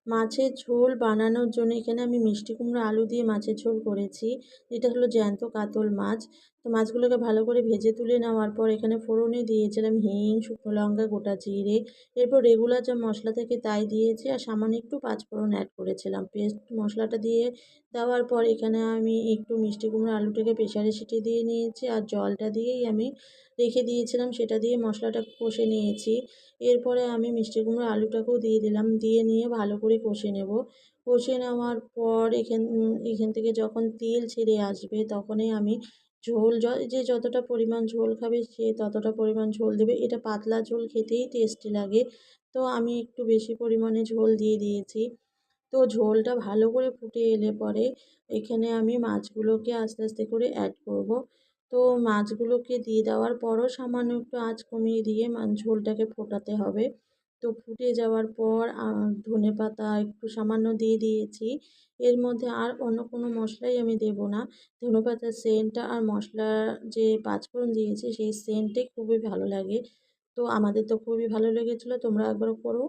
মাছের ঝোল বানানোর জন্য এখানে আমি মিষ্টি কুমড়ো আলু দিয়ে মাছের ঝোল করেছি। এটা হলো জ্যান্ত কাতল মাছ। তো মাছগুলোকে ভালো করে ভেজে তুলে নেওয়ার পর এখানে ফোড়নে দিয়েছিলাম হিং, শুকনো লঙ্কা, গোটা জিরে। এরপর রেগুলার যা মশলা থাকে তাই দিয়েছি আর সামান্য একটু পাঁচফোড়ন অ্যাড করেছিলাম। পেস্ট মশলাটা দিয়ে দেওয়ার পর এখানে আমি একটু মিষ্টি কুমড়ো আলুটাকে প্রেসারে সিটি দিয়ে নিয়েছি আর জলটা দিয়েই আমি রেখে দিয়েছিলাম, সেটা দিয়ে মশলাটা কষে নিয়েছি। এরপরে আমি মিষ্টি কুমড়ো আলুটাকেও দিয়ে দিলাম। দিয়ে নিয়ে ভালো করে কষে নেব। কষে নেওয়ার পর এখান থেকে যখন তেল ছেড়ে আসবে তখনই আমি ঝোল যে যতটা পরিমাণ ঝোল খাবে সে ততটা পরিমাণ ঝোল দেবে। এটা পাতলা ঝোল খেতেই টেস্টি লাগে। তো আমি একটু বেশি পরিমাণে ঝোল দিয়ে দিয়েছি। তো ঝোলটা ভালো করে ফুটে এলে পরে এখানে আমি মাছগুলোকে আস্তে আস্তে করে অ্যাড করব। তো মাছগুলোকে দিয়ে দেওয়ার পরও সামান্য একটু আঁচ কমিয়ে দিয়ে ঝোলটাকে ফোটাতে হবে। তো ফুটে যাওয়ার পর ধনেপাতা একটু সামান্য দিয়ে দিয়েছি। এর মধ্যে আর অন্য কোনো মশলাই আমি দেব না। ধনেপাতার সেন্টটা আর মশলার যে পাঁচফোড়ন দিয়েছি সেই সেন্টে খুবই ভালো লাগে। তো আমাদের তো খুবই ভালো লেগেছিলো। তোমরা একবার করো।